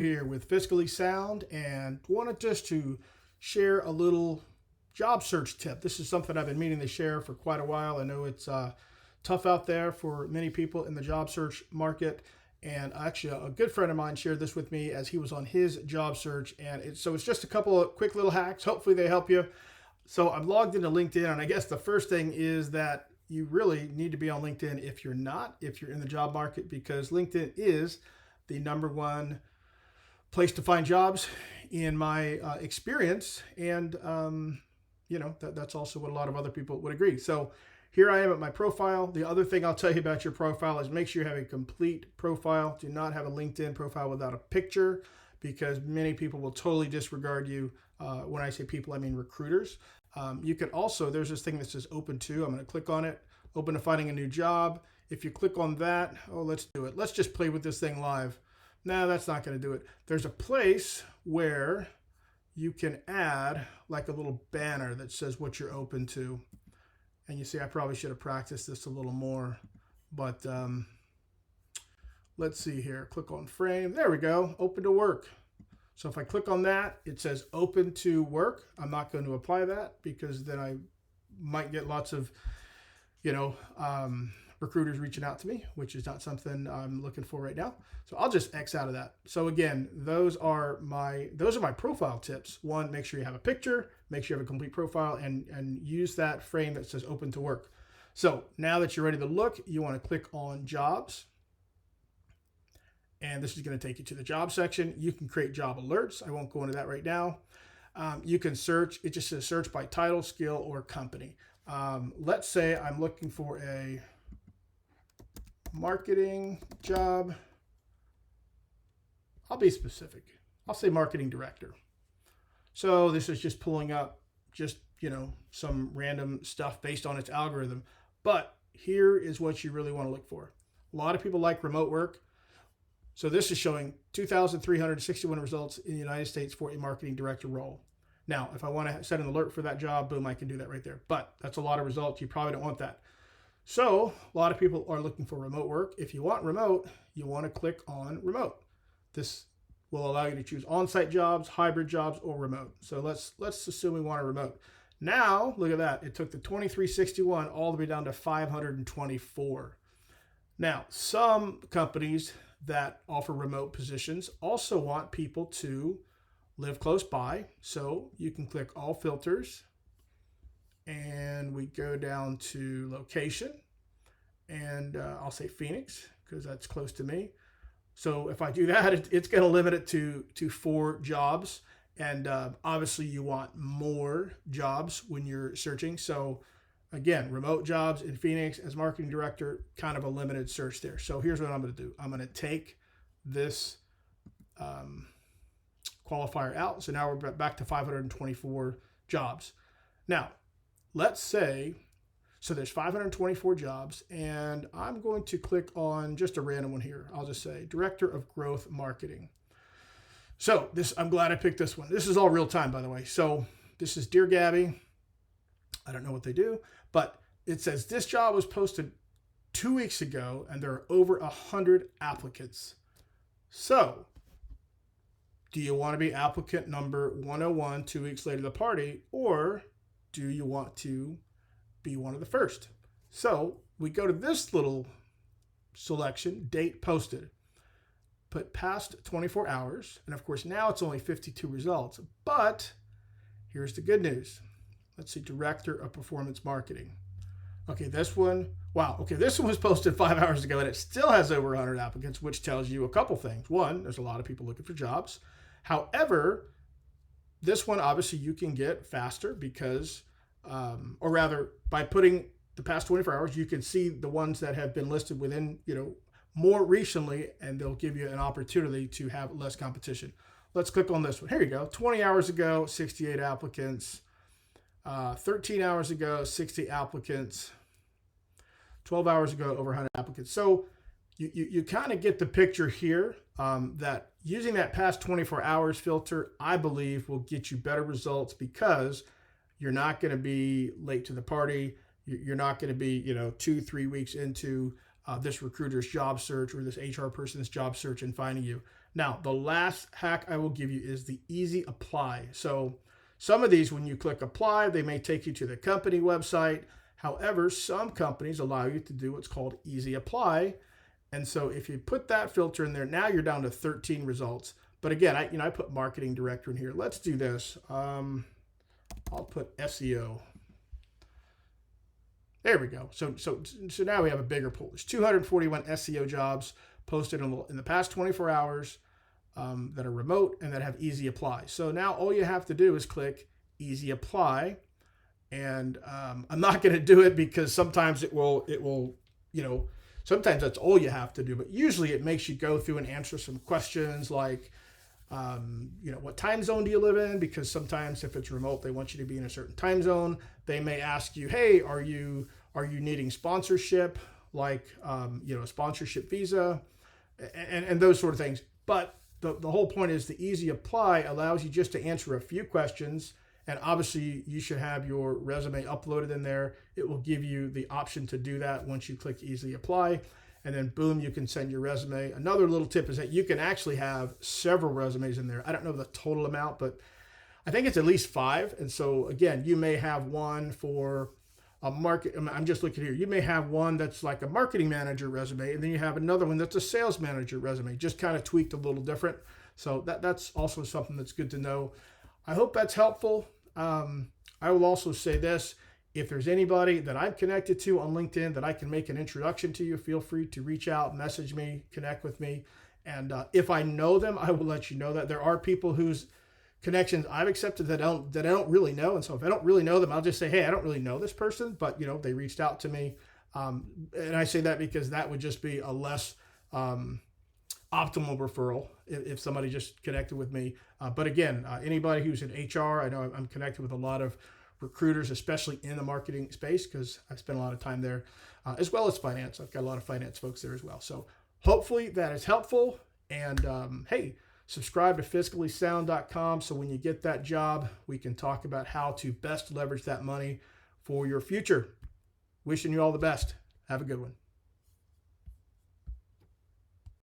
Here with Fiscally Sound and wanted just to share a little job search tip. This is something I've been meaning to share for quite a while. I know it's tough out there for many people in the job search market. And actually, a good friend of mine shared this with me as he was on his job search. And it's just a couple of quick little hacks. Hopefully, they help you. So I'm logged into LinkedIn, and I guess the first thing is that you really need to be on LinkedIn if you're not, if you're in the job market, because LinkedIn is the number one place to find jobs in my experience. And, that's also what a lot of other people would agree. So here I am at my profile. The other thing I'll tell you about your profile is make sure you have a complete profile. Do not have a LinkedIn profile without a picture, because many people will totally disregard you. When I say people, I mean recruiters. You can also, there's this thing that says open to. I'm going to click on it, open to finding a new job. If you click on that, let's do it. Let's just play with this thing live. No, that's not going to do it. There's a place where you can add like a little banner that says what you're open to. And you see, I probably should have practiced this a little more, but let's see here. Click on frame. There we go. Open to work. So if I click on that, it says open to work. I'm not going to apply that because then I might get lots of, recruiters reaching out to me, which is not something I'm looking for right now. So I'll just X out of that. So again, those are my profile tips. One, make sure you have a picture, make sure you have a complete profile, and use that frame that says open to work. So now that you're ready to look, you want to click on jobs. And this is going to take you to the job section. You can create job alerts. I won't go into that right now. You can search. It just says search by title, skill, or company. Let's say I'm looking for a marketing job. I'll be specific. I'll say marketing director. So this is just pulling up some random stuff based on its algorithm. But here is what you really want to look for. A lot of people like remote work. So this is showing 2,361 results in the United States for a marketing director role. Now, if I want to set an alert for that job, boom, I can do that right there. But that's a lot of results. You probably don't want that. So a lot of people are looking for remote work. If you want remote, you want to click on remote. This will allow you to choose on-site jobs, hybrid jobs, or remote. So let's assume we want a remote. Now, look at that. It took the 2361 all the way down to 524. Now, some companies that offer remote positions also want people to live close by. So you can click all filters, and we go down to location, and I'll say Phoenix because that's close to me. So if I do that, it's going to limit it to 4 jobs. And obviously you want more jobs when you're searching. So again, remote jobs in Phoenix as marketing director, kind of a limited search there. So here's what I'm going to do. I'm going to take this qualifier out. So now we're back to 524 jobs. Now, let's say, so there's 524 jobs, and I'm going to click on just a random one here. I'll just say Director of Growth Marketing. So I'm glad I picked this one. This is all real time, by the way. So this is Dear Gabby. I don't know what they do, but it says this job was posted 2 weeks ago, and there are over 100 applicants. So do you want to be applicant number 101 2 weeks later to the party, or do you want to be one of the first? So we go to this little selection, date posted, put past 24 hours. And of course, now it's only 52 results. But here's the good news. Let's see, Director of Performance Marketing. Okay, this one, wow. Okay, this one was posted 5 hours ago, and it still has over 100 applicants, which tells you a couple things. One, there's a lot of people looking for jobs. However, this one, obviously, you can get faster because, or rather, by putting the past 24 hours, you can see the ones that have been listed within, more recently, and they'll give you an opportunity to have less competition. Let's click on this one. Here you go. 20 hours ago, 68 applicants. 13 hours ago, 60 applicants. 12 hours ago, over 100 applicants. So you kind of get the picture here that using that past 24 hours filter, I believe, will get you better results because you're not going to be late to the party. You're not going to be, 2-3 weeks into this recruiter's job search or this HR person's job search and finding you. Now, the last hack I will give you is the easy apply. So some of these, when you click apply, they may take you to the company website. However, some companies allow you to do what's called easy apply. And so if you put that filter in there, now you're down to 13 results. But again, I put marketing director in here. Let's do this. I'll put SEO. There we go. So now we have a bigger pool. There's 241 SEO jobs posted in the past 24 hours that are remote and that have easy apply. So now all you have to do is click easy apply. And I'm not going to do it because sometimes it will, sometimes that's all you have to do. But usually it makes you go through and answer some questions like, what time zone do you live in? Because sometimes if it's remote, they want you to be in a certain time zone. They may ask you, hey, are you needing sponsorship, like, a sponsorship visa and those sort of things. But the whole point is the easy apply allows you just to answer a few questions. And obviously you should have your resume uploaded in there. It will give you the option to do that once you click easy apply. And then boom, you can send your resume. Another little tip is that you can actually have several resumes in there. I don't know the total amount, but I think it's at least 5. And so again, you may have one for a market. I'm just looking here. You may have one that's like a marketing manager resume, and then you have another one that's a sales manager resume, just kind of tweaked a little different. So that's also something that's good to know. I hope that's helpful. I will also say this. If there's anybody that I'm connected to on LinkedIn that I can make an introduction to you, feel free to reach out, message me, connect with me. And if I know them, I will let you know that. There are people whose connections I've accepted that I don't really know. And so if I don't really know them, I'll just say, hey, I don't really know this person, but they reached out to me. And I say that because that would just be a less optimal referral if somebody just connected with me. But again, anybody who's in HR, I know I'm connected with a lot of recruiters, especially in the marketing space, because I spent a lot of time there, as well as finance. I've got a lot of finance folks there as well. So hopefully that is helpful. And hey, subscribe to fiscallysound.com so when you get that job, we can talk about how to best leverage that money for your future. Wishing you all the best. Have a good one.